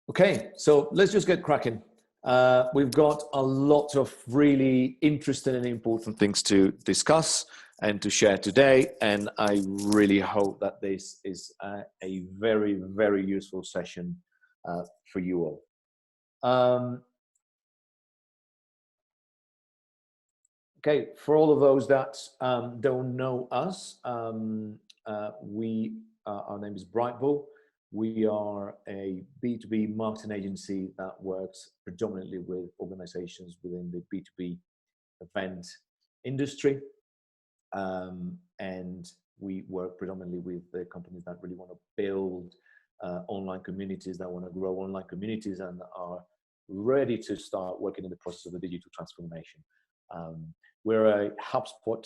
Okay, so let's just get cracking. We've got a lot of really interesting and important things to discuss and to share today, and I really hope that this is a very, very useful session for you all. Okay, for all of those that don't know us, our name is Brightbull. We are a B2B marketing agency that works predominantly with organizations within the B2B event industry. And we work predominantly with the companies that really want to build online communities, that want to grow online communities and are ready to start working in the process of the digital transformation. We're a HubSpot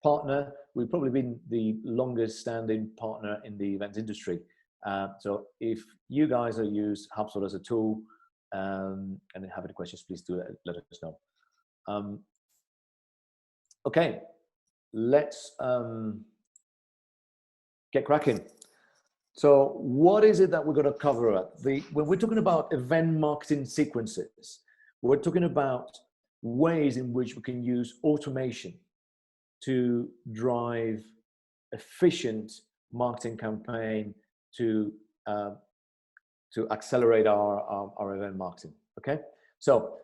partner. We've probably been the longest standing partner in the events industry. So if you guys have used HubSpot as a tool and have any questions, please do let us know. Okay, let's get cracking. So what is it that we're going to cover? When we're talking about event marketing sequences, we're talking about ways in which we can use automation to drive efficient marketing campaign to accelerate our event marketing. Okay, so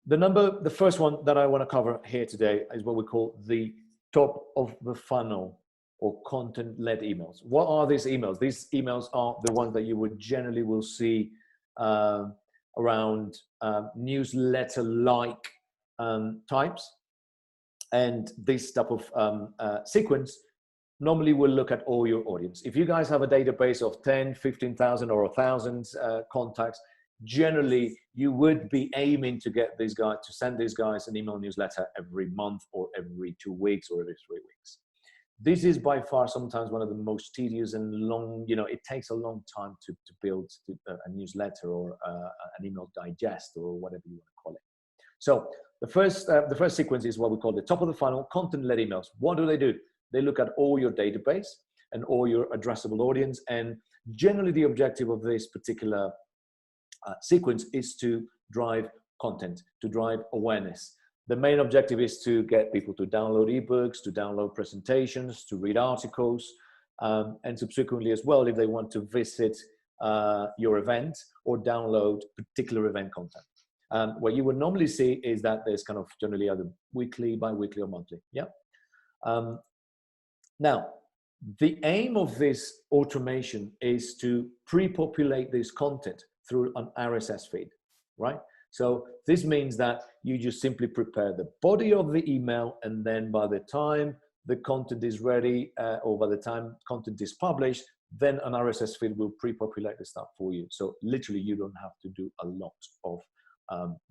the first one that I want to cover here today is what we call the top of the funnel or content-led emails. What are these emails? These emails are the ones that you would generally will see around newsletter-like types, and this type of sequence normally will look at all your audience. If you guys have a database of 10, 15,000 or 1,000 contacts, generally you would be aiming to get these guys, to send these guys an email newsletter every month or every 2 weeks or every 3 weeks. This is by far sometimes one of the most tedious and long, it takes a long time to build a newsletter or an email digest or whatever you want to call it. So the first sequence is what we call the top of the funnel content-led emails. What do? They look at all your database and all your addressable audience. And generally the objective of this particular sequence is to drive content, to drive awareness. The main objective is to get people to download ebooks, to download presentations, to read articles, and subsequently as well, if they want to visit your event or download particular event content. What you would normally see is that there's kind of generally either weekly, bi-weekly or monthly. Yeah. Now, the aim of this automation is to pre-populate this content through an RSS feed, right? So this means that you just simply prepare the body of the email, and then by the time the content is ready or by the time content is published, then an RSS feed will pre-populate the stuff for you. So literally you don't have to do a lot of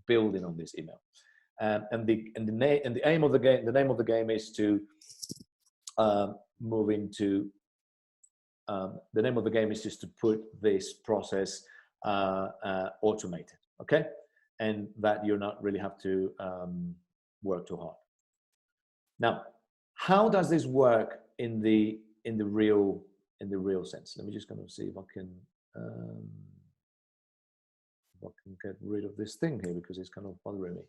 building on this email. And the aim of the game, the name of the game is to move into, the name of the game is just to put this process automated, okay? And that you not really have to work too hard. Now, how does this work in the real sense? Let me just kind of see if I can get rid of this thing here because it's kind of bothering me.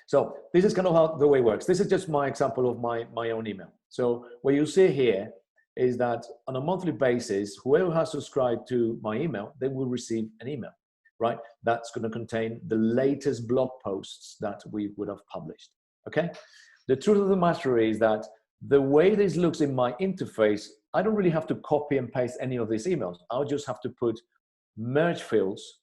So this is kind of how the way it works. This is just my example of my own email. So what you see here is that on a monthly basis, whoever has subscribed to my email, they will receive an email, right? That's going to contain the latest blog posts that we would have published, okay? The truth of the matter is that the way this looks in my interface, I don't really have to copy and paste any of these emails. I'll just have to put merge fields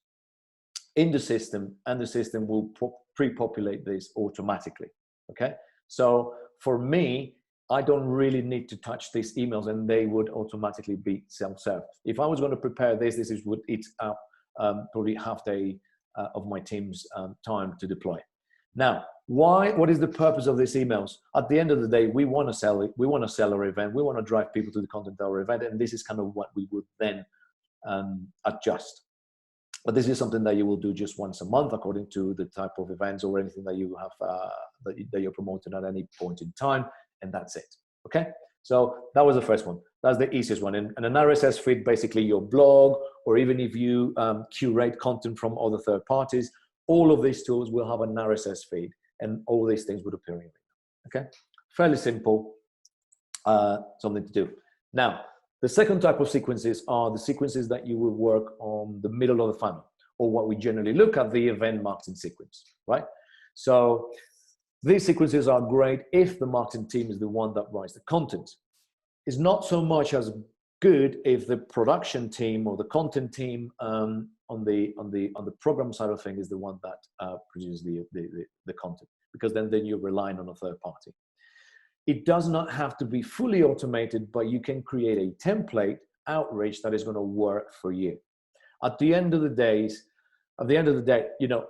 in the system, and the system will pre-populate this automatically, okay? So for me, I don't really need to touch these emails, and they would automatically be self-served. If I was going to prepare this would eat up probably half day of my team's time to deploy. Now, what is the purpose of these emails? At the end of the day, we want to sell it. We want to sell our event. We want to drive people to the content of our event. And this is kind of what we would then adjust. But this is something that you will do just once a month, according to the type of events or anything that you have that you're promoting at any point in time, and that's it. Okay, so that was the first one. That's the easiest one. And an RSS feed, basically your blog, or even if you curate content from other third parties, all of these tools will have an RSS feed, and all these things would appear in your email. Okay, fairly simple, something to do. Now, the second type of sequences are the sequences that you will work on the middle of the funnel, or what we generally look at, the event marketing sequence, right? So these sequences are great if the marketing team is the one that writes the content. It's not so much as good if the production team or the content team on the program side of things is the one that produces the content, because then you're relying on a third party. It does not have to be fully automated, but you can create a template outreach that is going to work for you. At the end of the day, you know,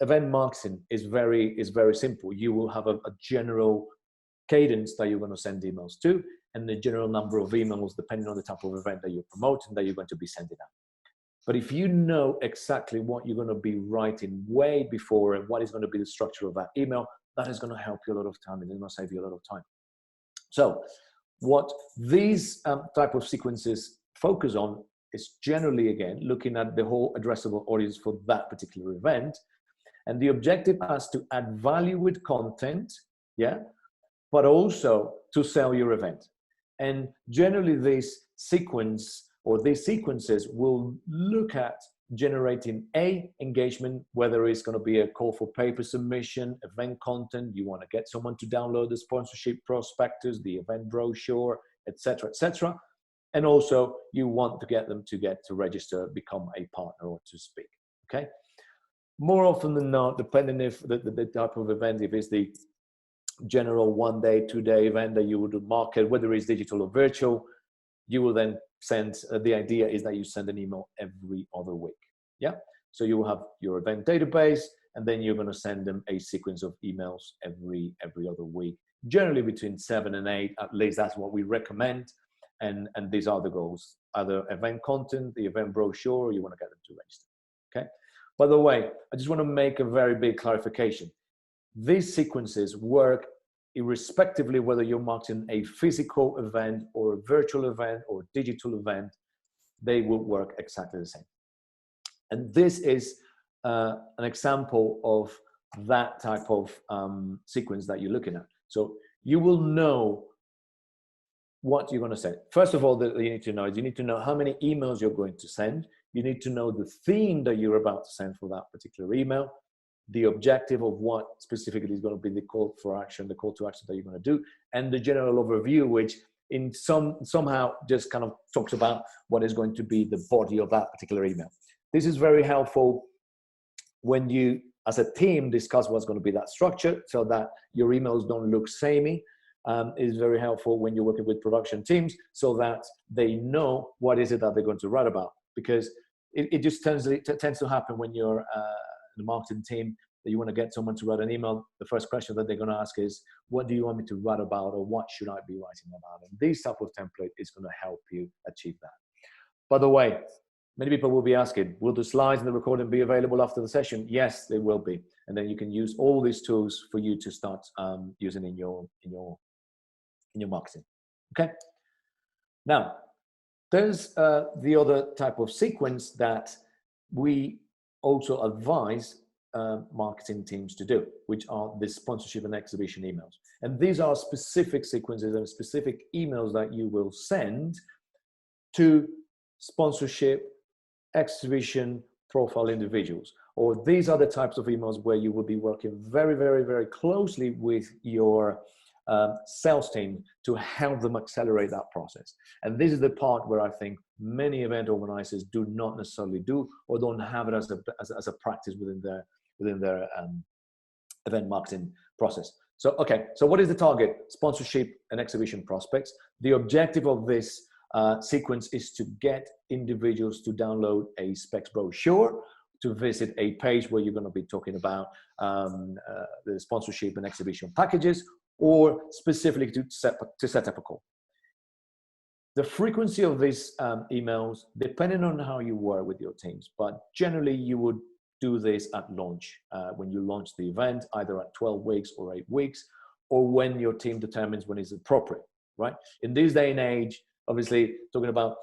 event marketing is very simple. You will have a general cadence that you're going to send emails to, and the general number of emails depending on the type of event that you're promoting that you're going to be sending out. But if you know exactly what you're going to be writing way before and what is going to be the structure of that email, that is going to help you a lot of time, and it's going to save you a lot of time. So what these type of sequences focus on is generally, again, looking at the whole addressable audience for that particular event. And the objective is to add value with content, yeah, but also to sell your event. And generally this sequence or these sequences will look at generating engagement, whether it's going to be a call for paper submission, event content, you want to get someone to download the sponsorship prospectus, the event brochure, etc., etc. And also you want to get them to register, become a partner, or to speak. Okay. More often than not, depending if the type of event, if it's the general 1 day, 2 day event that you would market, whether it's digital or virtual, you will then send, the idea is that you send an email every other week. Yeah. So you will have your event database, and then you're going to send them a sequence of emails every other week, generally between 7 and 8, at least that's what we recommend. And these are the goals, either event content, the event brochure, or you want to get them to register. Okay. By the way, I just want to make a very big clarification. These sequences work irrespectively whether you're marketing a physical event or a virtual event or digital event, they will work exactly the same. And this is an example of that type of sequence that you're looking at. So you will know what you're going to send. First of all, that you need to know is you need to know how many emails you're going to send. You need to know the theme that you're about to send for that particular email, the objective of what specifically is going to be the call for action, the call to action that you're going to do, and the general overview, which in somehow just kind of talks about what is going to be the body of that particular email. This is very helpful when you, as a team, discuss what's going to be that structure so that your emails don't look samey. Is very helpful when you're working with production teams so that they know what is it that they're going to write about, because it just tends to happen when you're in the marketing team that you want to get someone to write an email. The first question that they're going to ask is, what do you want me to write about, or what should I be writing about? And this type of template is going to help you achieve that. By the way, many people will be asking, will the slides and the recording be available after the session? Yes, they will be. And then you can use all these tools for you to start using in your marketing. Okay. Now, there's the other type of sequence that we also advise marketing teams to do, which are the sponsorship and exhibition emails. And these are specific sequences and specific emails that you will send to sponsorship, exhibition, profile individuals. Or these are the types of emails where you will be working very, very, very closely with your sales team to help them accelerate that process. And this is the part where I think many event organizers do not necessarily do, or don't have it as a practice within their event marketing process. So, okay, so what is the target? Sponsorship and exhibition prospects. The objective of this sequence is to get individuals to download a specs brochure, to visit a page where you're going to be talking about the sponsorship and exhibition packages, or specifically to set up a call. The frequency of these emails, depending on how you work with your teams, but generally you would do this at launch, when you launch the event, either at 12 weeks or 8 weeks, or when your team determines when it's appropriate, right? In this day and age, obviously talking about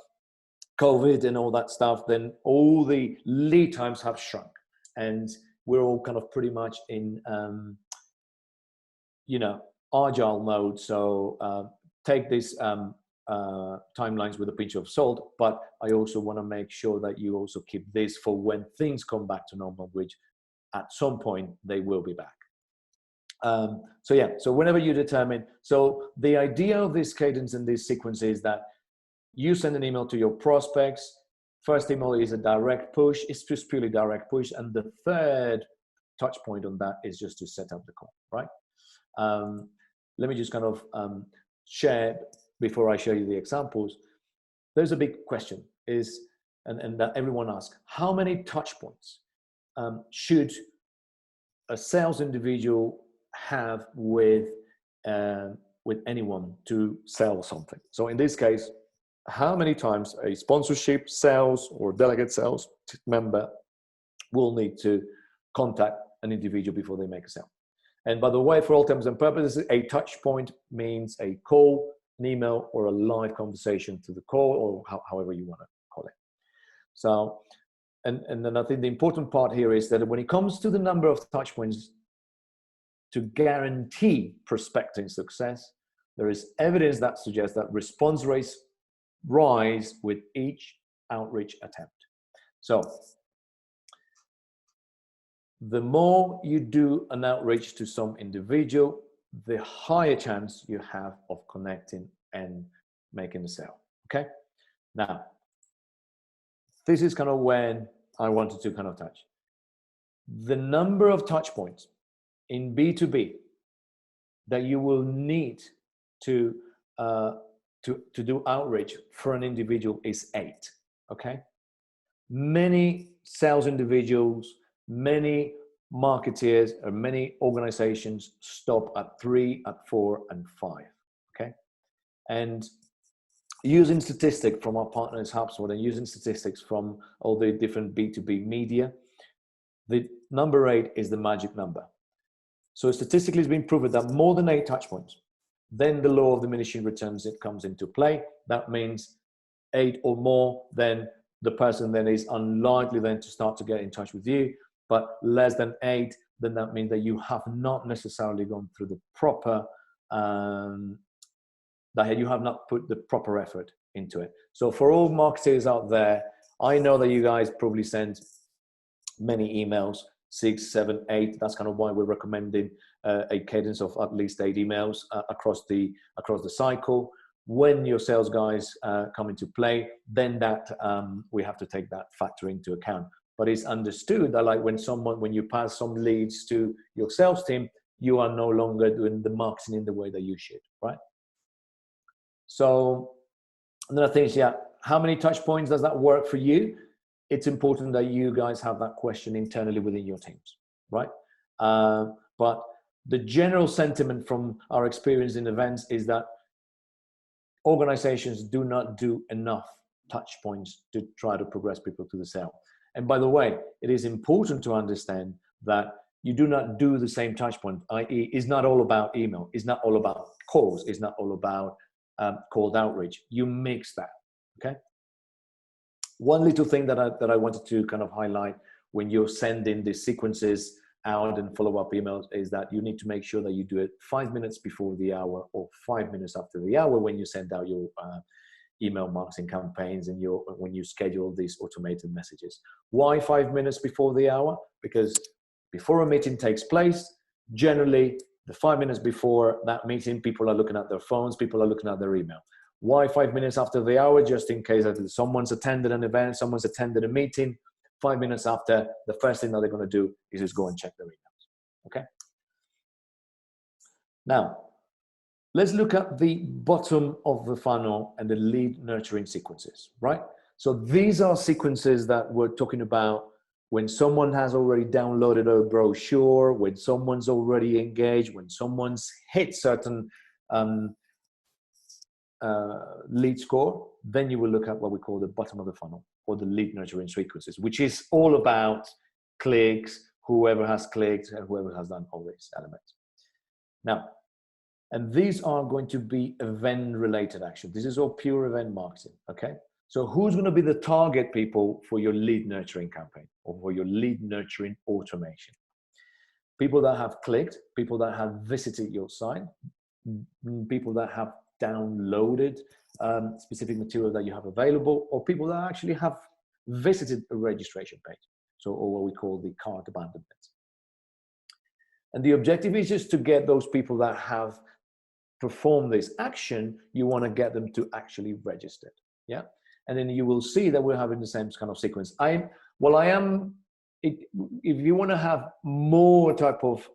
COVID and all that stuff, then all the lead times have shrunk, and we're all kind of pretty much in, agile mode. So take these timelines with a pinch of salt, but I also want to make sure that you also keep this for when things come back to normal, which at some point they will be back. So whenever you determine, so the idea of this cadence and this sequence is that you send an email to your prospects. First email is a direct push. It's just purely direct push. And the third touch point on that is just to set up the call, right? Let me just kind of share, before I show you the examples. There's a big question and that everyone asks, how many touch points should a sales individual have with anyone to sell something? So in this case, how many times a sponsorship sales or delegate sales member will need to contact an individual before they make a sale? And by the way, for all intents and purposes, a touch point means a call, an email, or a live conversation to the call, or however you want to call it. So, and then I think the important part here is that when it comes to the number of touch points to guarantee prospecting success, there is evidence that suggests that response rates rise with each outreach attempt. So the more you do an outreach to some individual, the higher chance you have of connecting and making a sale. Okay. Now, this is kind of when I wanted to kind of touch the number of touch points in B2B that you will need to do outreach for an individual is 8. Okay. Many sales individuals, many marketeers, or many organizations stop at 3, at 4, and 5. Okay. And using statistics from our partners HubSpot and using statistics from all the different B2B media, the number 8 is the magic number. So statistically it's been proven that more than 8 touch points, then the law of diminishing returns, it comes into play. That means 8 or more, then the person then is unlikely then to start to get in touch with you. But less than 8, then that means that you have not necessarily gone through the proper, that you have not put the proper effort into it. So for all marketers out there, I know that you guys probably send many emails, 6, 7, 8. That's kind of why we're recommending a cadence of at least 8 emails across the cycle. When your sales guys come into play, then that we have to take that factor into account. But it's understood that like when you pass some leads to your sales team, you are no longer doing the marketing in the way that you should, right? So another thing is, how many touch points does that work for you? It's important that you guys have that question internally within your teams, right? But the general sentiment from our experience in events is that organizations do not do enough touch points to try to progress people to the sale. And by the way, it is important to understand that you do not do the same touch point, i.e. it's not all about email, it's not all about calls, it's not all about cold outreach. You mix that, okay? One little thing that I wanted to kind of highlight when you're sending the sequences out and follow-up emails is that you need to make sure that you do it 5 minutes before the hour or 5 minutes after the hour when you send out your email marketing campaigns and when you schedule these automated messages. Why 5 minutes before the hour? Because before a meeting takes place, generally the 5 minutes before that meeting, people are looking at their phones, people are looking at their email. Why 5 minutes after the hour? Just in case that someone's attended an event, someone's attended a meeting, 5 minutes after, the first thing that they're going to do is just go and check their emails. Okay. Now, let's look at the bottom of the funnel and the lead nurturing sequences, right? So these are sequences that we're talking about when someone has already downloaded a brochure, when someone's already engaged, when someone's hit certain lead score, then you will look at what we call the bottom of the funnel or the lead nurturing sequences, which is all about clicks, whoever has clicked and whoever has done all these elements. Now, And these are going to be event-related action. This is all pure event marketing, okay? So who's going to be the target people for your lead nurturing campaign or for your lead nurturing automation? People that have clicked, people that have visited your site, people that have downloaded specific material that you have available, or people that actually have visited a registration page. So, or what we call the cart abandonment. And the objective is just to get those people that have performed this action, you want to get them to actually register. Yeah. And then you will see that we're having the same kind of sequence. If you want to have more type of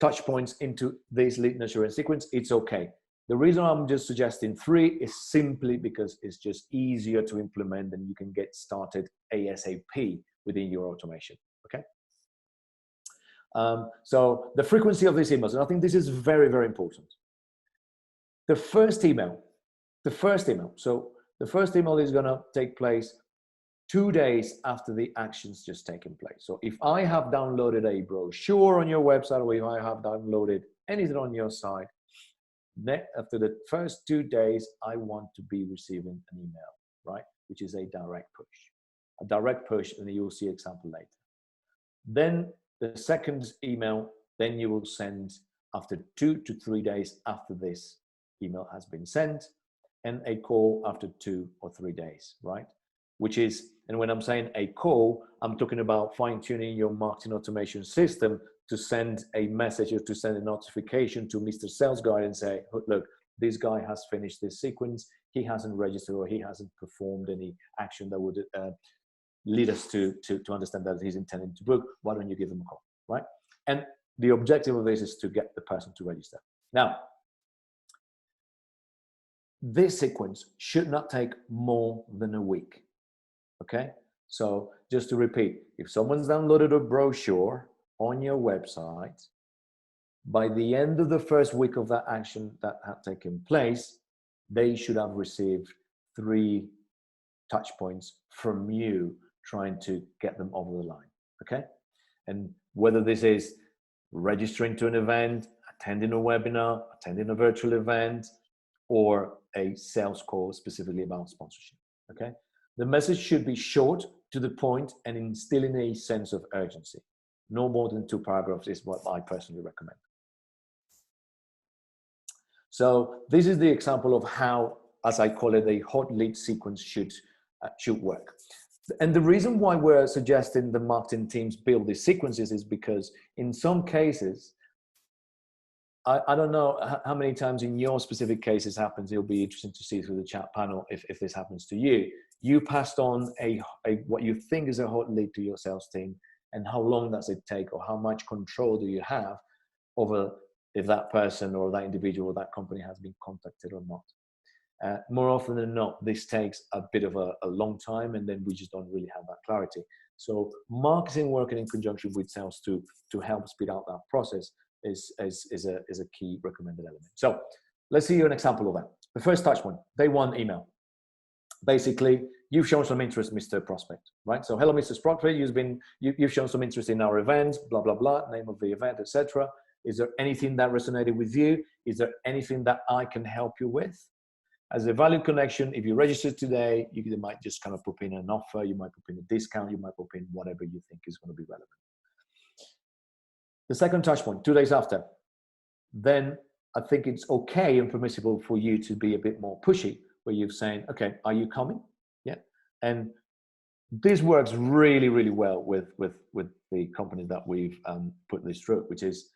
touch points into this lead nurturing sequence, it's okay. The reason I'm just suggesting 3 is simply because it's just easier to implement and you can get started ASAP within your automation, okay? So the frequency of these emails, and I think this is very, very important. The first email, so the first email is gonna take place 2 days after the action's just taken place. So if I have downloaded a brochure on your website, or if I have downloaded anything on your site, after the first 2 days, I want to be receiving an email, right? Which is a direct push. A direct push, and you'll see example later. Then the second email, then you will send after 2 to 3 days after this email has been sent, and a call after 2 or 3 days, right? Which is, and when I'm saying a call, I'm talking about fine-tuning your marketing automation system to send a message or to send a notification to Mr. Sales Guy and say, look, this guy has finished this sequence, he hasn't registered or he hasn't performed any action that would lead us to understand that he's intending to book. Why don't you give them a call, right? And the objective of this is to get the person to register. Now, this sequence should not take more than a week, okay? So just to repeat, if someone's downloaded a brochure on your website, by the end of the first week of that action that had taken place, they should have received 3 touch points from you trying to get them over the line, okay? And whether this is registering to an event, attending a webinar, attending a virtual event, or a sales call specifically about sponsorship, okay? The message should be short, to the point, and instilling a sense of urgency. No more than 2 paragraphs is what I personally recommend. So this is the example of how, as I call it, a hot lead sequence should work. And the reason why we're suggesting the marketing teams build these sequences is because in some cases, I don't know how many times in your specific cases happens. It'll be interesting to see through the chat panel if this happens to you. You passed on what you think is a hot lead to your sales team, and how long does it take, or how much control do you have over if that person or that individual or that company has been contacted or not. More often than not, this takes a bit of a long time, and then we just don't really have that clarity. So marketing working in conjunction with sales to help speed out that process is a key recommended element. So let's see an example of that. The first touch point, day 1 email. Basically, you've shown some interest, Mr. Prospect, right? So hello, Mr. Prospect, you've shown some interest in our event, blah, blah, blah, name of the event, etc. Is there anything that resonated with you? Is there anything that I can help you with? As a value connection, if you register today, you might just kind of put in an offer, you might put in a discount, you might put in whatever you think is going to be relevant. The second touch point, 2 days after, then I think it's okay and permissible for you to be a bit more pushy, where you're saying, okay, are you coming? Yeah. And this works really, really well with the companies that we've put this through, which is,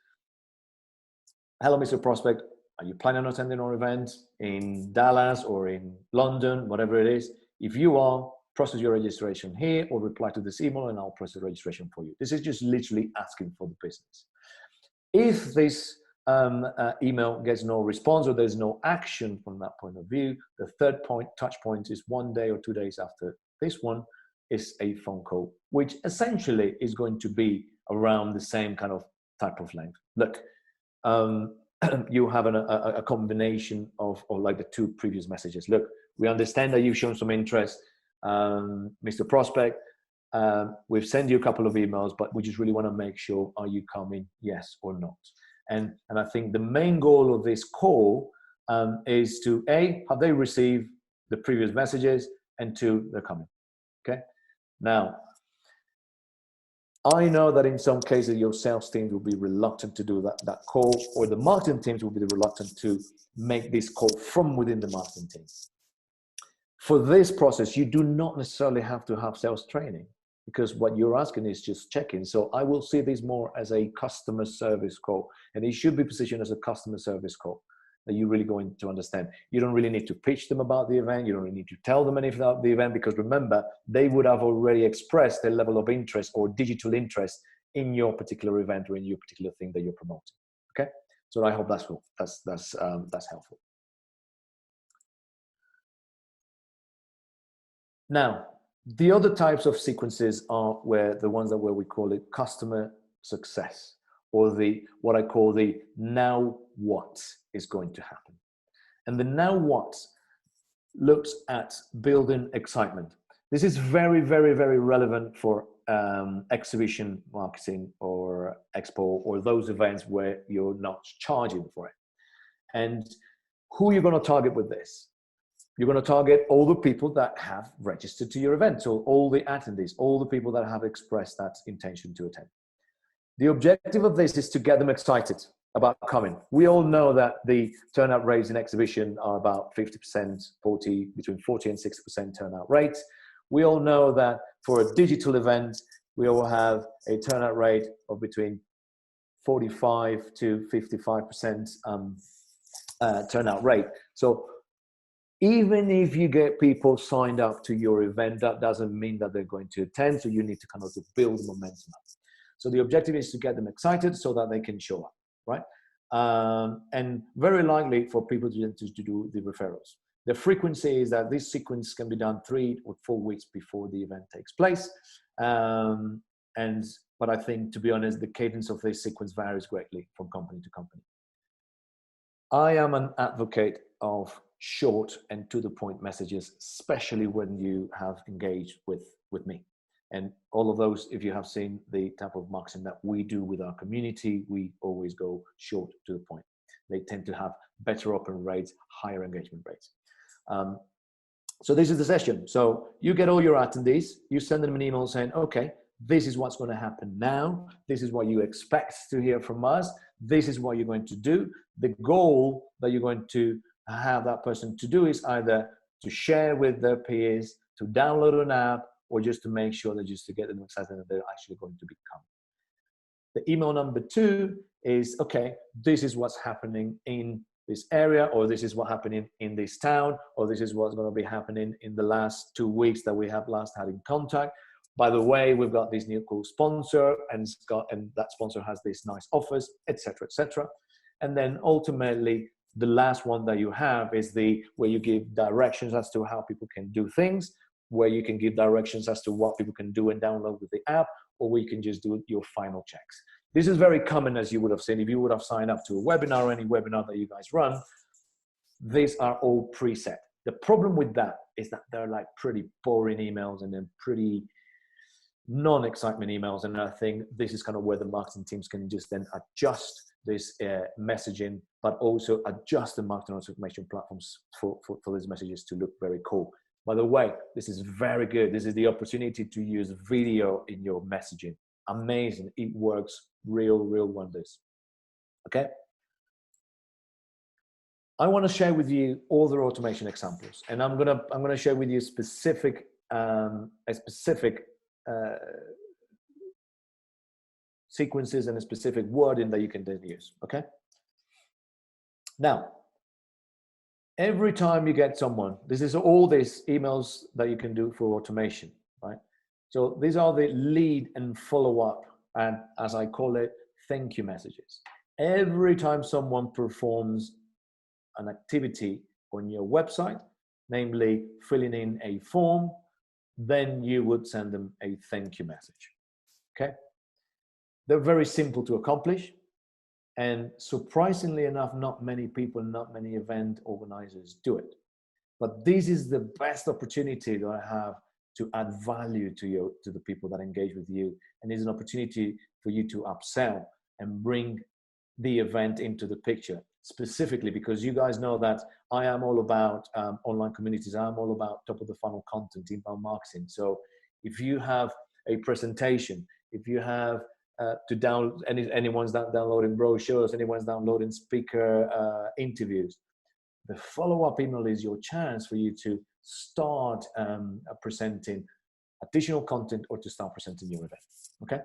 hello, Mr. Prospect, are you planning on attending our event in Dallas or in London, whatever it is? If you are, process your registration here, or reply to this email and I'll process registration for you. This is just literally asking for the business. If this email gets no response, or there's no action from that point of view, the third point, touch point, is 1 day or 2 days after this one, is a phone call, which essentially is going to be around the same kind of type of length. Look, you have a combination of like the 2 previous messages. Look, we understand that you've shown some interest, Mr. Prospect. We've sent you a couple of emails, but we just really want to make sure, are you coming, yes or not? And I think the main goal of this call is to A, have they received the previous messages, and two, they're coming. Okay. Now, I know that in some cases your sales teams will be reluctant to do that call, or the marketing teams will be reluctant to make this call from within the marketing team. For this process, you do not necessarily have to have sales training, because what you're asking is just check-in. So I will see this more as a customer service call, and it should be positioned as a customer service call that you're really going to understand. You don't really need to pitch them about the event. You don't really need to tell them anything about the event, because remember, they would have already expressed their level of interest or digital interest in your particular event or in your particular thing that you're promoting. Okay, so I hope that's cool. That's helpful. Now, the other types of sequences are the ones where we call it customer success, or what I call the now what is going to happen. And the now what looks at building excitement. This is very, very, very relevant for exhibition marketing or expo, or those events where you're not charging for it. And who are you going to target with this? You're going to target all the people that have registered to your event. So all the attendees, all the people that have expressed that intention to attend. The objective of this is to get them excited about coming. We all know that the turnout rates in exhibition are about 50%, between 40 and 60% turnout rates. We all know that for a digital event, we all have a turnout rate of between 45 to 55% turnout rate. So even if you get people signed up to your event, that doesn't mean that they're going to attend. So you need to kind of build momentum up. So the objective is to get them excited so that they can show up, right? And very likely for people to do the referrals. The frequency is that this sequence can be done 3 or 4 weeks before the event takes place. But I think, to be honest, the cadence of this sequence varies greatly from company to company. I am an advocate of short and to the point messages, especially when you have engaged with me. And all of those, if you have seen the type of marketing that we do with our community, we always go short to the point. They tend to have better open rates, higher engagement rates. So this is the session. So you get all your attendees, you send them an email saying, okay, this is what's going to happen now. This is what you expect to hear from us. This is what you're going to do. The goal that you're going to have that person to do is either to share with their peers, to download an app, or just to make sure that just to get them excited that they're actually going to become. The email number 2 is, okay, this is what's happening in this area, or this is what's happening in this town, or this is what's going to be happening in the last 2 weeks that we have last had in contact. By the way, we've got this new cool sponsor, and that sponsor has these nice offers, etc., etc. And then ultimately, the last one that you have is where you give directions as to how people can do things, where you can give directions as to what people can do and download with the app, or where you can just do your final checks. This is very common, as you would have seen. If you would have signed up to a webinar or any webinar that you guys run, these are all preset. The problem with that is that they're like pretty boring emails and then pretty non-excitement emails. And I think this is kind of where the marketing teams can just then adjust this messaging, but also adjust the marketing automation platforms for these messages to look very cool. By the way, this is very good. This is the opportunity to use video in your messaging. Amazing. It works real wonders. Okay. I want to share with you other automation examples, and I'm gonna share with you specific sequences and a specific wording that you can then use. Okay. Now, every time you get someone, this is all these emails that you can do for automation, right? So these are the lead and follow up, and as I call it, thank you messages. Every time someone performs an activity on your website, namely filling in a form, then you would send them a thank you message. Okay? They're very simple to accomplish. And surprisingly enough, not many people, not many event organizers do it. But this is the best opportunity that I have to add value to the people that engage with you. And it's an opportunity for you to upsell and bring the event into the picture specifically, because you guys know that I am all about online communities. I'm all about top of the funnel content, inbound marketing. So if you have a presentation, if you have to download, anyone's downloading brochures, anyone's downloading speaker interviews, the follow-up email is your chance for you to start presenting additional content or to start presenting your event. Okay.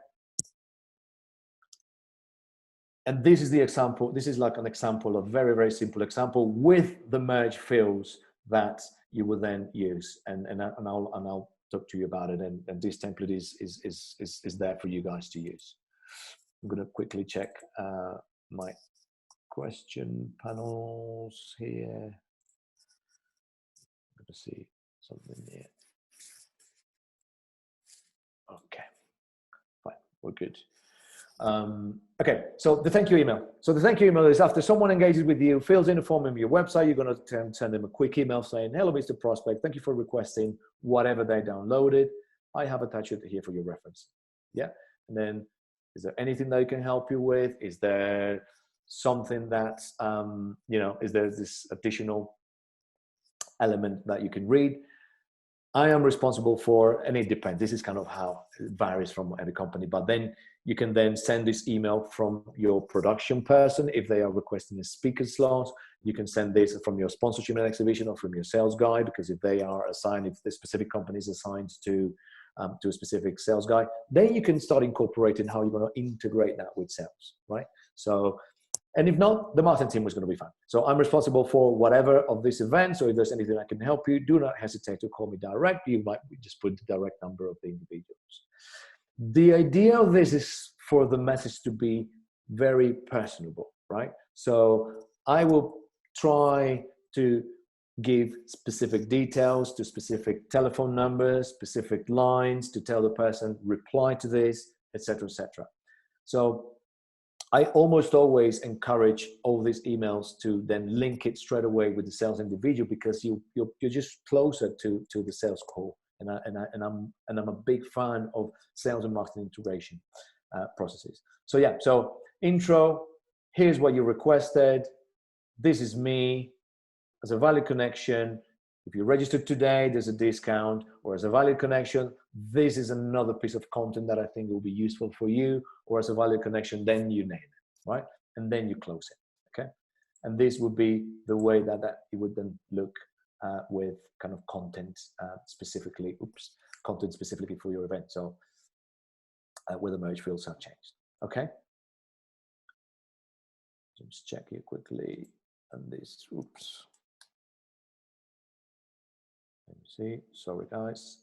And this is the example. This is like an example, a very, very simple example with the merge fields that you will then use. And I'll talk to you about it. And this template is there for you guys to use. I'm going to quickly check my question panels here. I'm going to see something here. Okay, fine, we're good. Okay, so the thank you email. So the thank you email is after someone engages with you, fills in a form on your website, you're going to send them a quick email saying, hello, Mr. Prospect, thank you for requesting whatever they downloaded. I have attached it here for your reference. Yeah, and then is there anything that I can help you with? Is there something that, you know, is there this additional element that you can read? I am responsible for, and it depends. This is kind of how it varies from every company, but then you can then send this email from your production person if they are requesting a speaker slot. You can send this from your sponsorship and exhibition or from your sales guy, because if they are assigned, if the specific company is assigned to a specific sales guy, then you can start incorporating how you're going to integrate that with sales, right? So, and if not, the marketing team was going to be fine. So I'm responsible for whatever of this event. So if there's anything I can help you, do not hesitate to call me direct. You might just put the direct number of the individuals. The idea of this is for the message to be very personable, right? So I will try to give specific details to specific telephone numbers, specific lines to tell the person, reply to this, etc., etc. So I almost always encourage all these emails to then link it straight away with the sales individual, because you're just closer to the sales call. And I'm a big fan of sales and marketing integration processes. So yeah, so intro, here's what you requested. This is me as a valid connection. If you registered today, there's a discount, or as a valid connection, this is another piece of content that I think will be useful for you, or as a valid connection, then you name it, right? And then you close it, okay? And this would be the way that it would then look with kind of content specifically, content specifically for your event. So where the merge fields have changed, okay? Just check here quickly, and this, let me see. Sorry, guys.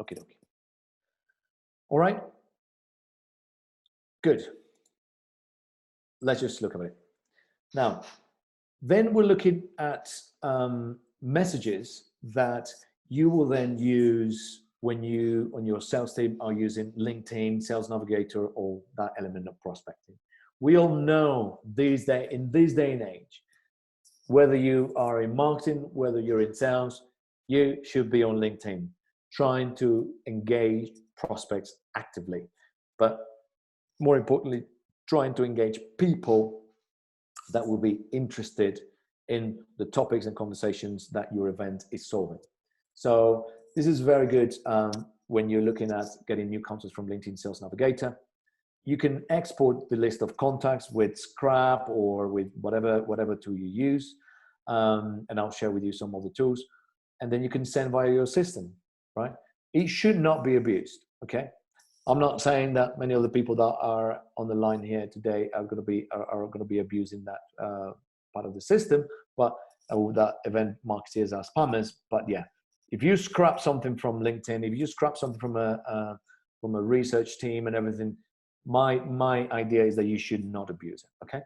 Okay. Okay. All right. Good. Let's just look at it. Now, then we're looking at messages that you will then use when you, on your sales team, are using LinkedIn, Sales Navigator, or that element of prospecting. We all know in this day and age, whether you are in marketing, whether you're in sales, you should be on LinkedIn trying to engage prospects actively. But more importantly, trying to engage people that will be interested in the topics and conversations that your event is solving. So this is very good when you're looking at getting new contacts from LinkedIn Sales Navigator. You can export the list of contacts with Scrap or with whatever tool you use. And I'll share with you some of the tools. And then you can send via your system, right? It should not be abused, okay? I'm not saying that many of the people that are on the line here today are going to be abusing that part of the system, but that event marketers are spammers. But yeah, if you scrap something from LinkedIn, if you scrap something from a research team and everything, my idea is that you should not abuse it. Okay,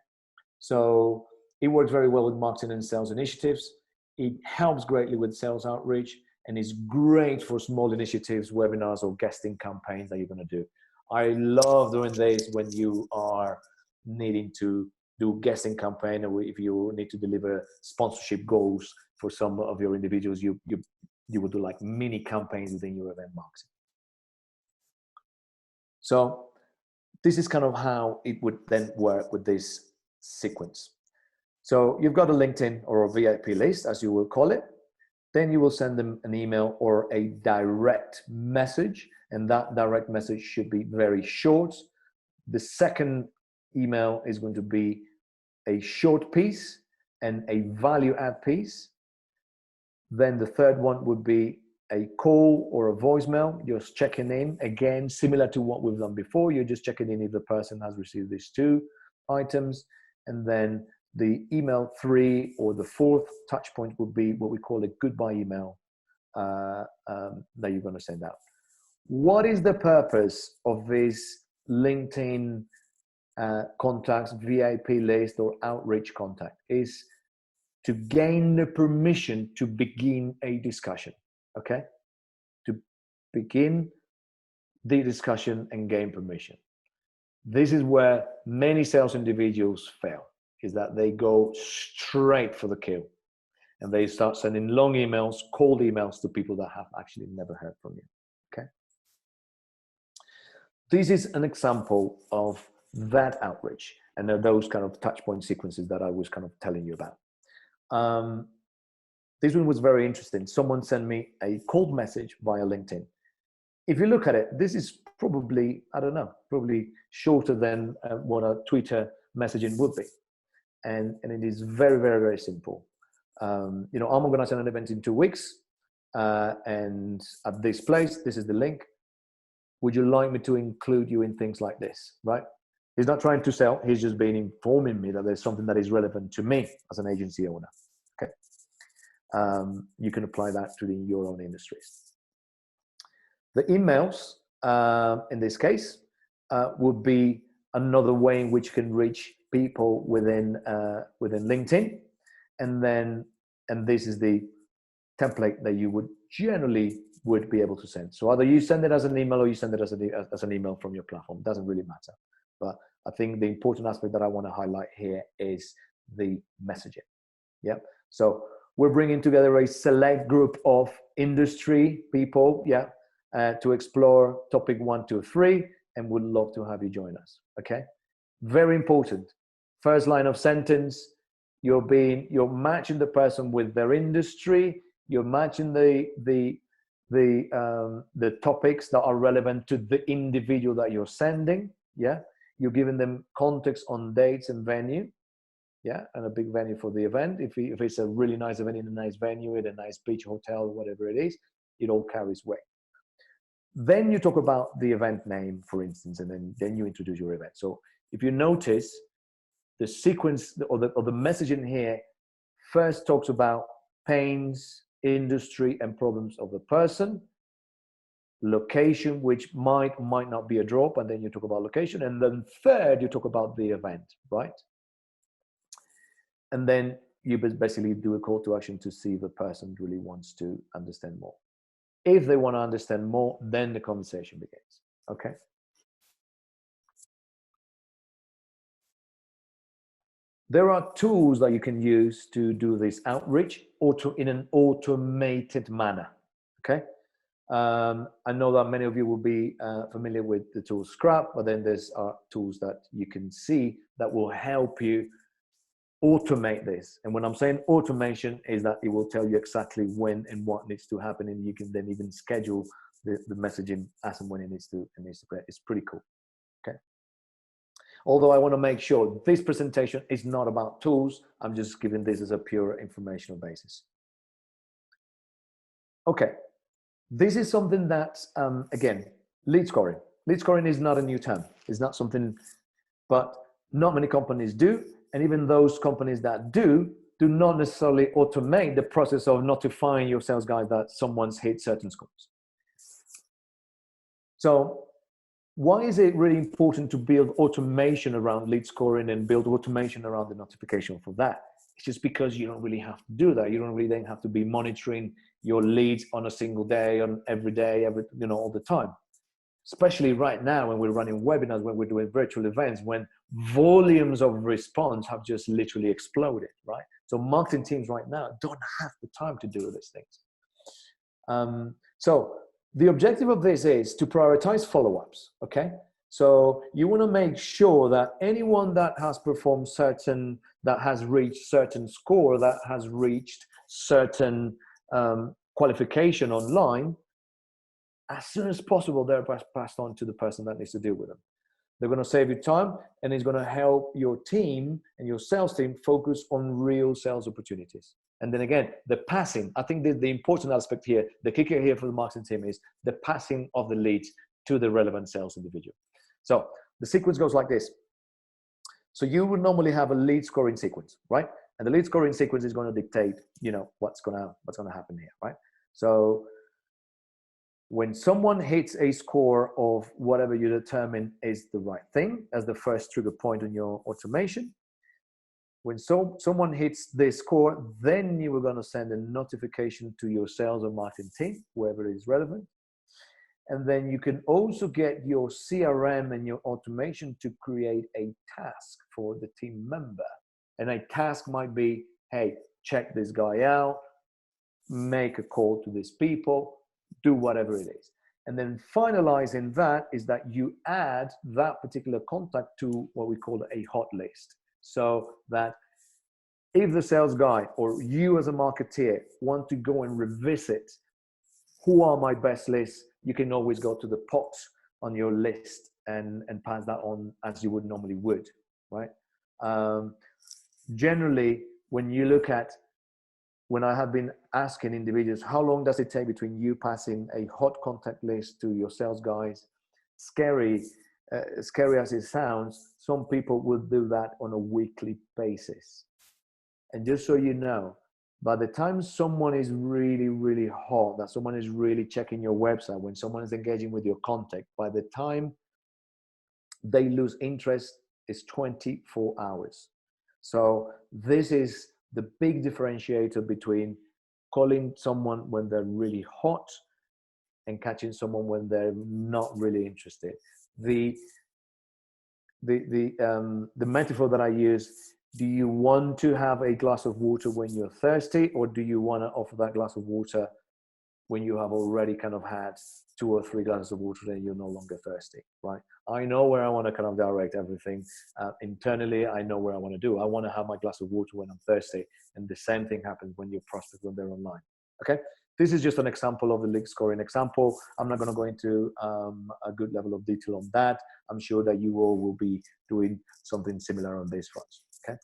so it works very well with marketing and sales initiatives. It helps greatly with sales outreach, and it's great for small initiatives, webinars, or guesting campaigns that you're going to do. I love doing this when you are needing to do guesting campaign, or if you need to deliver sponsorship goals for some of your individuals, you would do like mini campaigns within your event marketing. So this is kind of how it would then work with this sequence. So you've got a LinkedIn or a VIP list, as you will call it. Then you will send them an email or a direct message, and that direct message should be very short. The second email is going to be a short piece and a value add piece. Then the third one would be a call or a voicemail, just checking in. Again, similar to what we've done before, you're just checking in if the person has received these two items. And then the email 3 or the fourth touch point would be what we call a goodbye email that you're going to send out. What is the purpose of this LinkedIn contacts, VIP list, or outreach contact? Is to gain the permission to begin a discussion, okay? To begin the discussion and gain permission. This is where many sales individuals fail, is that they go straight for the kill and they start sending long emails, cold emails to people that have actually never heard from you, okay? This is an example of that outreach and those kind of touch point sequences that I was kind of telling you about. This one was very interesting. Someone sent me a cold message via LinkedIn. If you look at it, this is probably, I don't know, probably shorter than what a Twitter messaging would be. And it is very, very, very simple. I'm organizing an event in 2 weeks. And at this place, this is the link. Would you like me to include you in things like this, right? He's not trying to sell. He's just been informing me that there's something that is relevant to me as an agency owner. Okay. You can apply that to your own industries. The emails, in this case, would be another way in which you can reach people within LinkedIn. And this is the template that you would generally be able to send. So either you send it as an email or you send it as an email from your platform. It doesn't really matter. But I think the important aspect that I want to highlight here is the messaging. Yeah. So we're bringing together a select group of industry people, to explore topic 1, 2, 3, and would love to have you join us. Okay. Very important. First line of sentence, you're matching the person with their industry. You're matching the topics that are relevant to the individual that you're sending. Yeah. You're giving them context on dates and venue. Yeah. And a big venue for the event. If it's a really nice event in a nice venue, at a nice beach hotel, whatever it is, it all carries weight. Then you talk about the event name, for instance, and then you introduce your event. So if you notice, the sequence or the messaging here first talks about pains, industry, and problems of the person, location, which might not be a drop, and then you talk about location, and then third, you talk about the event, right? And then you basically do a call to action to see if the person really wants to understand more. If they want to understand more, then the conversation begins, okay? There are tools that you can use to do this outreach in an automated manner, okay? I know that many of you will be familiar with the tool Scrap, but then there's tools that you can see that will help you automate this. And when I'm saying automation, is that it will tell you exactly when and what needs to happen, and you can then even schedule the messaging as and when it needs to play. It's pretty cool, okay? Although I want to make sure this presentation is not about tools, I'm just giving this as a pure informational basis. Okay, this is something that, again, lead scoring. Lead scoring is not a new term. It's not something, but not many companies do. And even those companies that do not necessarily automate the process of notifying your sales guys that someone's hit certain scores. So why is it really important to build automation around lead scoring and build automation around the notification for that? It's just because you don't really have to do that. You don't really then have to be monitoring your leads on a single day, on every day, all the time. Especially right now when we're running webinars, when we're doing virtual events, when volumes of response have just literally exploded, right? So marketing teams right now don't have the time to do these things. So the objective of this is to prioritize follow-ups, okay? So you want to make sure that anyone that has performed certain, that has reached certain score, that has reached certain qualification online, as soon as possible, they're passed on to the person that needs to deal with them. They're going to save you time, and it's going to help your team and your sales team focus on real sales opportunities. And then again, the passing, I think the important aspect here, the kicker here for the marketing team is the passing of the leads to the relevant sales individual. So the sequence goes like this. So you would normally have a lead scoring sequence, right? And the lead scoring sequence is going to dictate, you know, what's going to happen here, right? So when someone hits a score of whatever you determine is the right thing as the first trigger point on your automation, when someone hits this score, then you are going to send a notification to your sales or marketing team, wherever it is relevant. And then you can also get your CRM and your automation to create a task for the team member. And a task might be, hey, check this guy out, make a call to these people, do whatever it is. And then finalizing that is that you add that particular contact to what we call a hot list. So that if the sales guy or you as a marketeer want to go and revisit who are my best lists, you can always go to the pot on your list and pass that on as you would normally would, right? Generally, when you look at, when I have been asking individuals, how long does it take between you passing a hot contact list to your sales guys? Scary as it sounds, some people will do that on a weekly basis. And just so you know, by the time someone is really, really hot, that someone is really checking your website, when someone is engaging with your contact, by the time they lose interest, it's 24 hours. So this is the big differentiator between calling someone when they're really hot and catching someone when they're not really interested. The metaphor that I use, do you want to have a glass of water when you're thirsty, or do you want to offer that glass of water when you have already kind of had 2 or 3 glasses of water and you're no longer thirsty, right? I know where I want to kind of direct everything internally. I know where I want to do. I want to have my glass of water when I'm thirsty. And the same thing happens when you prospect when they're online, okay? This is just an example of the lead scoring example. I'm not going to go into a good level of detail on that. I'm sure that you all will be doing something similar on this front, okay?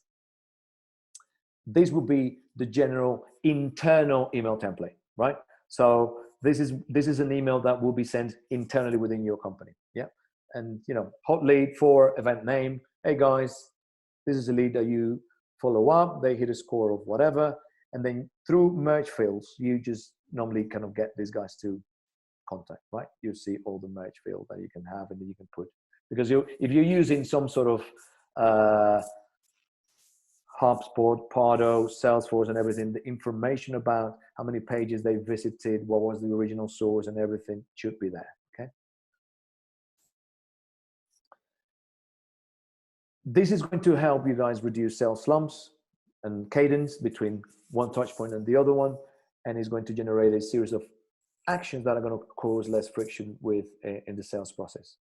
This will be the general internal email template, right? So this is an email that will be sent internally within your company, yeah? And, you know, hot lead for event name. Hey guys, this is a lead that you follow up. They hit a score of whatever. And then through merge fields, you just normally kind of get these guys to contact, right? You see all the merge field that you can have and that you can put. Because if you're using some sort of HubSpot, Pardo, Salesforce, and everything, the information about how many pages they visited, what was the original source, and everything should be there, okay? This is going to help you guys reduce sales slumps and cadence between one touch point and the other one, and is going to generate a series of actions that are going to cause less friction in the sales process.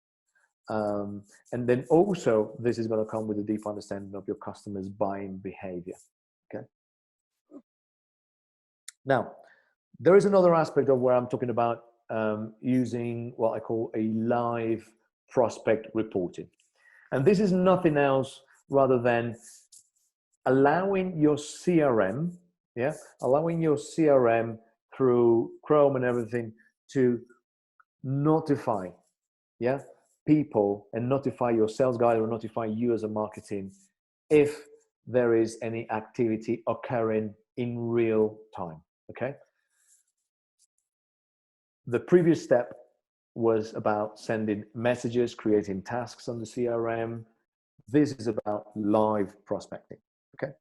And then also, this is going to come with a deep understanding of your customers' buying behavior, okay? Now, there is another aspect of where I'm talking about using what I call a live prospect reporting. And this is nothing else rather than allowing your CRM, yeah, allowing your CRM through Chrome and everything to notify, yeah, people and notify your sales guy or notify you as a marketing if there is any activity occurring in real time, okay? The previous step was about sending messages, creating tasks on the CRM. This is about live prospecting, okay?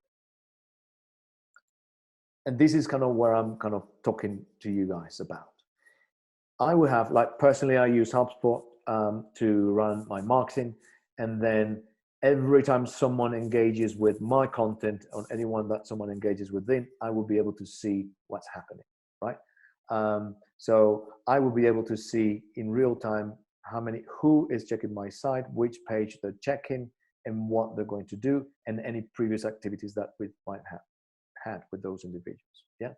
And this is kind of where I'm kind of talking to you guys about. I would have, like personally, I use HubSpot to run my marketing. And then every time someone engages with my content, on anyone that someone engages within, I will be able to see what's happening, right? So I will be able to see in real time who is checking my site, which page they're checking, and what they're going to do, and any previous activities that we might have had with those individuals. Yeah.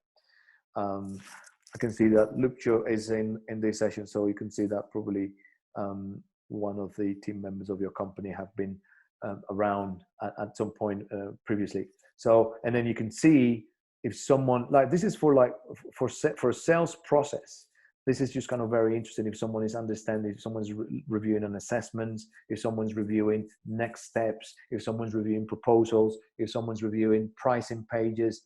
I can see that Lucio is in this session, so you can see that probably one of the team members of your company have been around at some point previously. So, and then you can see if someone, like this is for a sales process. This is just kind of very interesting if someone is understanding, if someone's reviewing an assessment, if someone's reviewing next steps, if someone's reviewing proposals, if someone's reviewing pricing pages.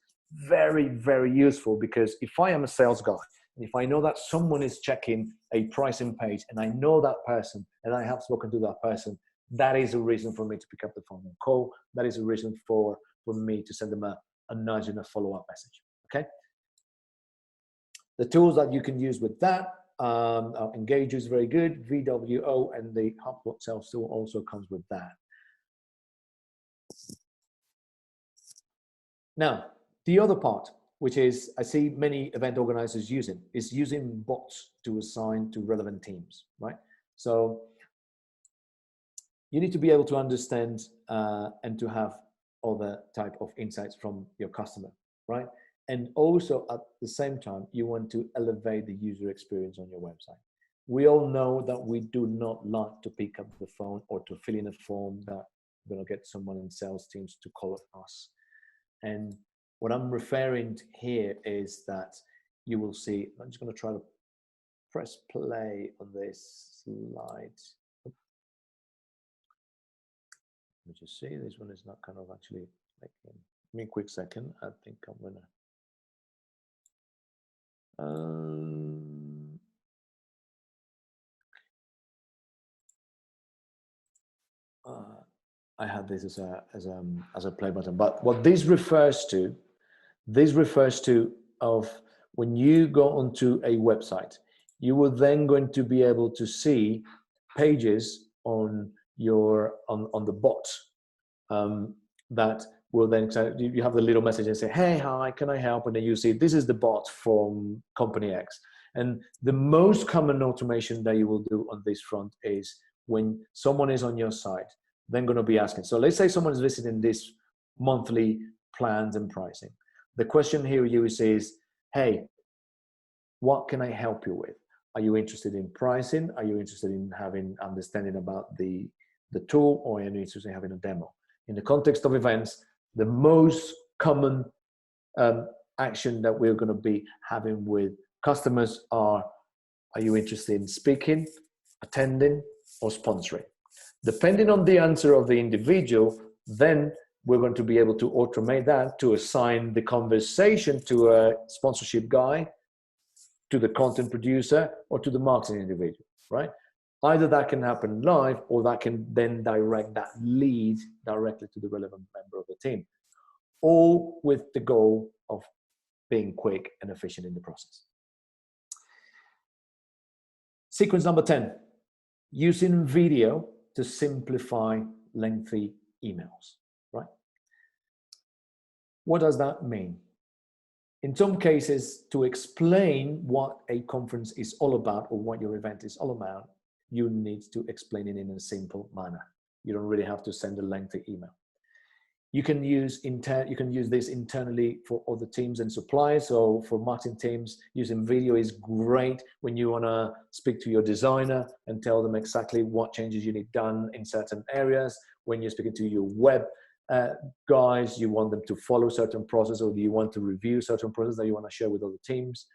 Very, very useful, because if I am a sales guy, and if I know that someone is checking a pricing page and I know that person and I have spoken to that person, that is a reason for me to pick up the phone and call. That is a reason for me to send them a nudge and a follow-up message, okay? The tools that you can use with that, Engage is very good, VWO, and the HubSpot sales tool also comes with that. Now, the other part, which is I see many event organizers using, is using bots to assign to relevant teams, right? So you need to be able to understand and to have other type of insights from your customer, right? And also at the same time, you want to elevate the user experience on your website. We all know that we do not like to pick up the phone or to fill in a form that we're going to get someone in sales teams to call us. And what I'm referring to here is that you will see, I'm just going to try to press play on this slide. Let me just see, this one is not kind of actually making, give me a quick second. I think I'm going to, I had this as a play button, but what this refers to of when you go onto a website, you will then going to be able to see pages on your on the bot that will then, so you have the little message and say, hey, hi, can I help? And then you see this is the bot from company X. And the most common automation that you will do on this front is when someone is on your site, then going to be asking. So let's say someone is visiting this monthly plans and pricing. The question here you is, hey, what can I help you with? Are you interested in pricing? Are you interested in having understanding about the tool, or are you interested in having a demo? In the context of events, the most common action that we're going to be having with customers are you interested in speaking, attending, or sponsoring? Depending on the answer of the individual, then we're going to be able to automate that to assign the conversation to a sponsorship guy, to the content producer, or to the marketing individual, right? Either that can happen live, or that can then direct that lead directly to the relevant member of the team, all with the goal of being quick and efficient in the process. Sequence number 10, using video to simplify lengthy emails, right? What does that mean? In some cases, to explain what a conference is all about or what your event is all about, you need to explain it in a simple manner. You don't really have to send a lengthy email. You can use this internally for other teams and suppliers. So for marketing teams, using video is great when you want to speak to your designer and tell them exactly what changes you need done in certain areas. When you're speaking to your web guys, you want them to follow certain process, or do you want to review certain process that you want to share with other teams.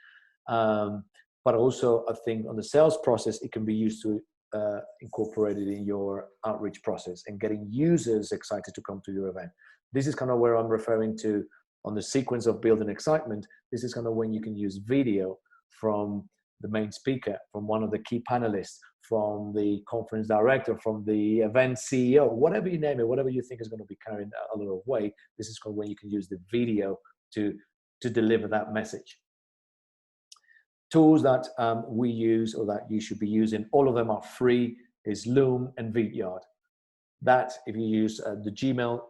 But also, I think on the sales process, it can be used to incorporate it in your outreach process and getting users excited to come to your event. This is kind of where I'm referring to on the sequence of building excitement. This is kind of when you can use video from the main speaker, from one of the key panelists, from the conference director, from the event CEO, whatever you name it, whatever you think is going to be carrying a lot of weight. This is when you can use the video to deliver that message. Tools that we use, or that you should be using, all of them are free, is Loom and Vidyard. That, if you use the Gmail,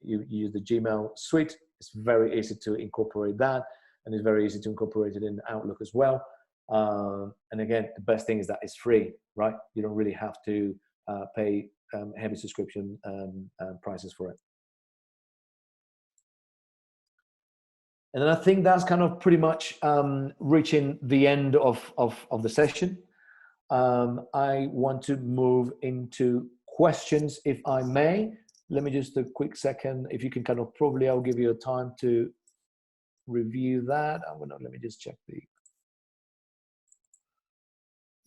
you use the Gmail suite, it's very easy to incorporate that, and it's very easy to incorporate it in Outlook as well. And again, the best thing is that it's free, right? You don't really have to pay heavy subscription prices for it. And then I think that's kind of pretty much reaching the end of the session. I want to move into questions, if I may. Let me just a quick second. If you can kind of probably, I'll give you a time to review that. Let me just check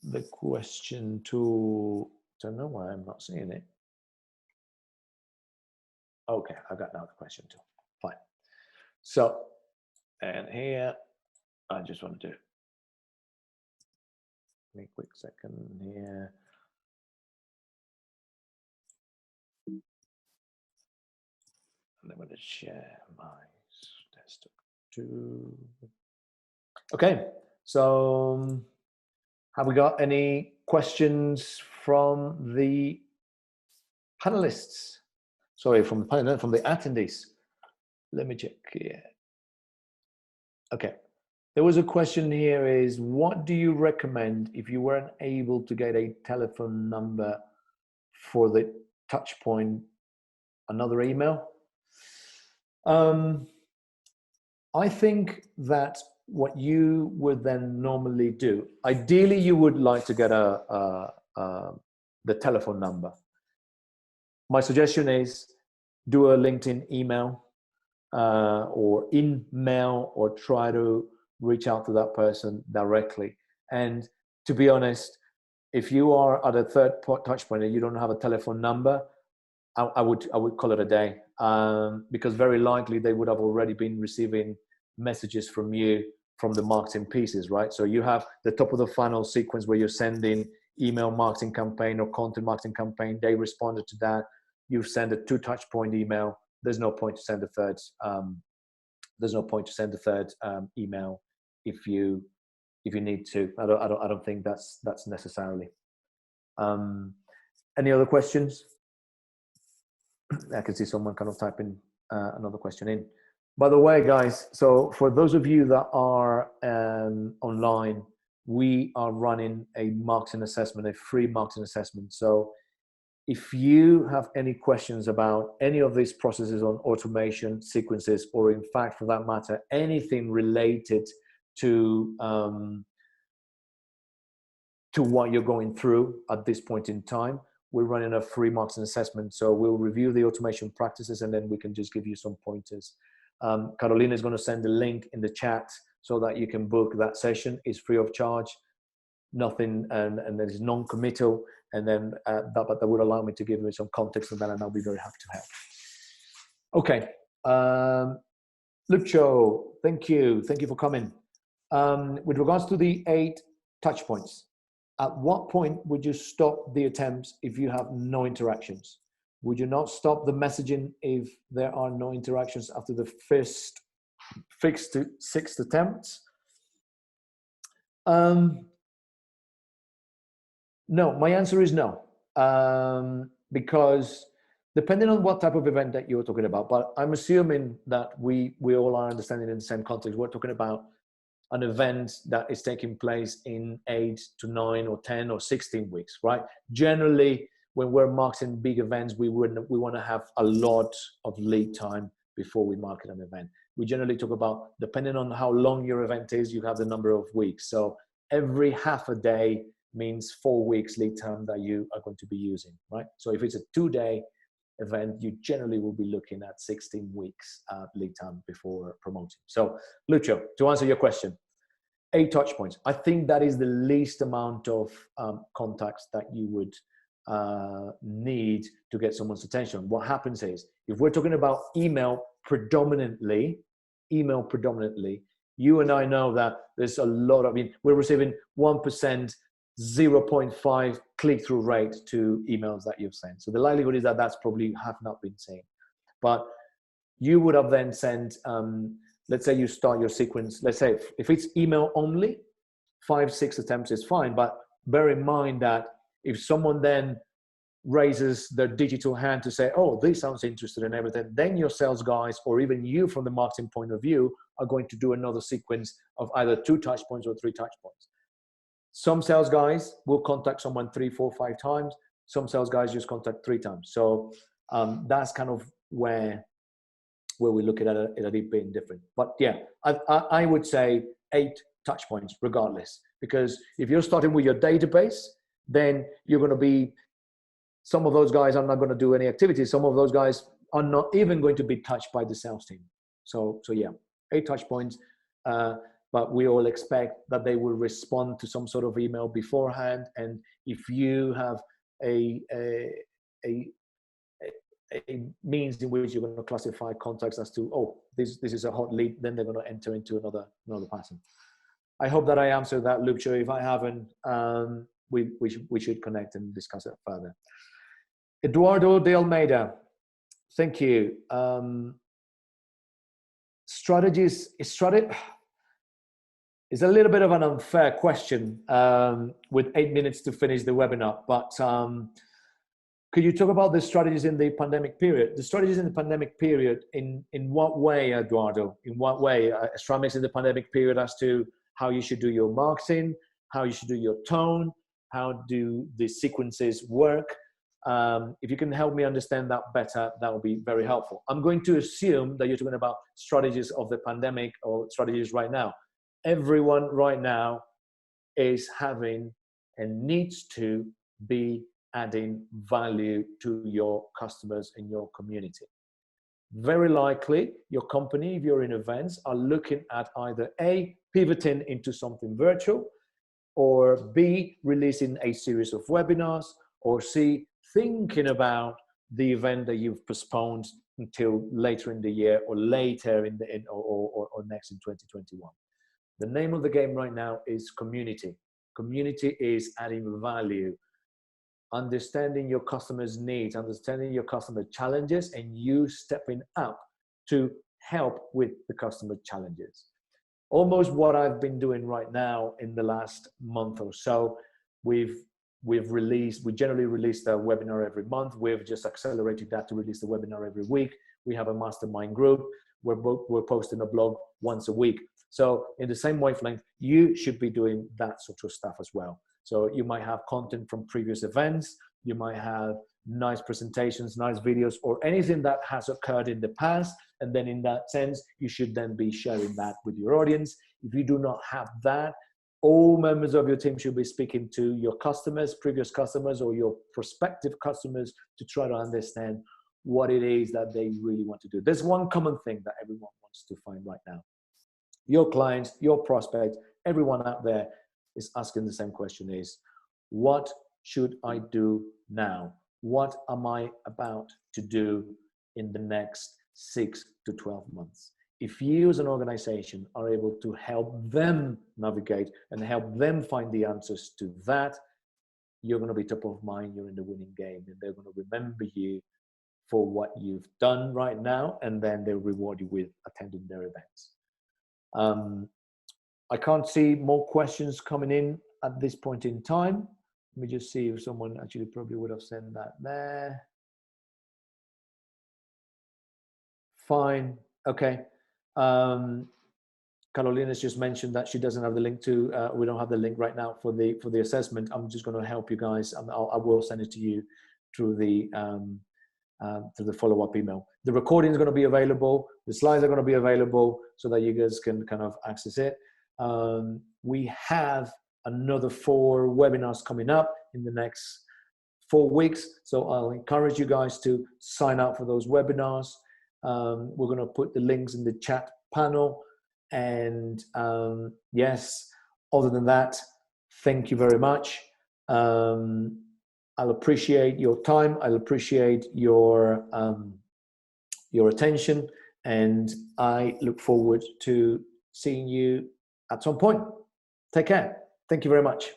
the question tool. Don't know why I'm not seeing it. Okay, I got now the question tool. Fine. So, and here, I just want to do. Give me a quick second here. And I'm going to share my desktop too. Okay, so have we got any questions from the panelists? Sorry, from the attendees. Let me check here. Okay, there was a question here is, what do you recommend if you weren't able to get a telephone number for the Touchpoint, another email? I think that what you would then normally do, ideally you would like to get the telephone number. My suggestion is do a LinkedIn email or in-mail, or try to reach out to that person directly. And to be honest, if you are at a third touch point and you don't have a telephone number, I would call it a day, because very likely they would have already been receiving messages from you from the marketing pieces, right? So you have the top of the funnel sequence where you're sending email marketing campaign or content marketing campaign. They responded to that. You've sent a 2 touch point email. There's no point to send a third. There's no point to send a third email if you need to. I don't think that's necessarily. Any other questions? I can see someone kind of typing another question in. By the way, guys, so for those of you that are online, we are running a marketing assessment, a free marketing assessment. So if you have any questions about any of these processes on automation, sequences, or in fact, for that matter, anything related to what you're going through at this point in time, we're running a free marketing assessment. So we'll review the automation practices and then we can just give you some pointers. Carolina is going to send the link in the chat so that you can book that session. It's free of charge, nothing, and there is non-committal. And then that would allow me to give you some context on that, and I'll be very happy to help. Okay, Lucho, thank you for coming. With regards to the 8 touch points, at what point would you stop the attempts if you have no interactions? Would you not stop the messaging if there are no interactions after the first 6th attempts? No, my answer is no, because depending on what type of event that you're talking about, but I'm assuming that we all are understanding in the same context. We're talking about an event that is taking place in 8 to 9 or 10 or 16 weeks, right? Generally, when we're marketing big events, we want to have a lot of lead time before we market an event. We generally talk about, depending on how long your event is, you have the number of weeks. So every half a day means 4 weeks lead time that you are going to be using, right? So if it's a 2-day event, you generally will be looking at 16 weeks lead time before promoting. So Lucio, to answer your question, 8 touch points. I think that is the least amount of contacts that you would need to get someone's attention. What happens is, if we're talking about email predominantly, you and I know that there's a lot of, we're receiving 1%, 0.5 click-through rate to emails that you've sent. So the likelihood is that that's probably have not been seen. But you would have then sent, let's say you start your sequence, let's say if it's email only, 5-6 attempts is fine. But bear in mind that if someone then raises their digital hand to say, oh, this sounds interesting and everything, then your sales guys, or even you from the marketing point of view, are going to do another sequence of either 2 touch points or 3 touch points. Some sales guys will contact someone 3, 4, 5 times. Some sales guys just contact 3 times. So that's kind of where we look at it being different. But yeah, I would say 8 touch points regardless, because if you're starting with your database, then you're going to be, some of those guys are not going to do any activity. Some of those guys are not even going to be touched by the sales team. So yeah, 8 touch points. But we all expect that they will respond to some sort of email beforehand. And if you have a means in which you're going to classify contacts as to, oh, this is a hot lead, then they're going to enter into another pattern. I hope that I answered that, Lucio. If I haven't, we should connect and discuss it further. Eduardo de Almeida, thank you. Strategies is a little bit of an unfair question with 8 minutes to finish the webinar, but could you talk about the strategies in the pandemic period? The strategies in the pandemic period, in what way, Eduardo? In what way? Strategies in the pandemic period as to how you should do your marketing, how you should do your tone, how do the sequences work? If you can help me understand that better, that would be very helpful. I'm going to assume that you're talking about strategies of the pandemic or strategies right now. Everyone right now is having and needs to be adding value to your customers in your community. Very likely your company, if you're in events, are looking at either A, pivoting into something virtual, or B, releasing a series of webinars, or C, thinking about the event that you've postponed until later in the year or later or next in 2021. The name of the game right now is community. Community is adding value, understanding your customers' needs, understanding your customer challenges, and you stepping up to help with the customer challenges. Almost what I've been doing right now in the last month or so. We generally release the webinar every month. We've just accelerated that to release the webinar every week. We have a mastermind group. We're posting a blog once a week. So in the same wavelength, you should be doing that sort of stuff as well. So you might have content from previous events. You might have nice presentations, nice videos, or anything that has occurred in the past. And then in that sense, you should then be sharing that with your audience. If you do not have that, all members of your team should be speaking to your customers, previous customers, or your prospective customers to try to understand what it is that they really want to do. There's one common thing that everyone wants to find right now. Your clients, your prospects, everyone out there is asking the same question is, what should I do now? What am I about to do in the next 6 to 12 months? If you as an organization are able to help them navigate and help them find the answers to that, you're going to be top of mind, you're in the winning game, and they're going to remember you for what you've done right now, and then they'll reward you with attending their events. I can't see more questions coming in at this point in time. Let me just see if someone actually probably would have sent that there. Fine. Okay. Carolina's just mentioned that she doesn't have the link to, we don't have the link right now for the assessment. I'm just going to help you guys, and I will send it to you through the follow-up email. The recording is going to be available. The slides are going to be available so that you guys can kind of access it. We have another 4 webinars coming up in the next 4 weeks. So I'll encourage you guys to sign up for those webinars. We're going to put the links in the chat panel. And yes, other than that, thank you very much. I'll appreciate your time. I'll appreciate your attention, and I look forward to seeing you at some point. Take care. Thank you very much.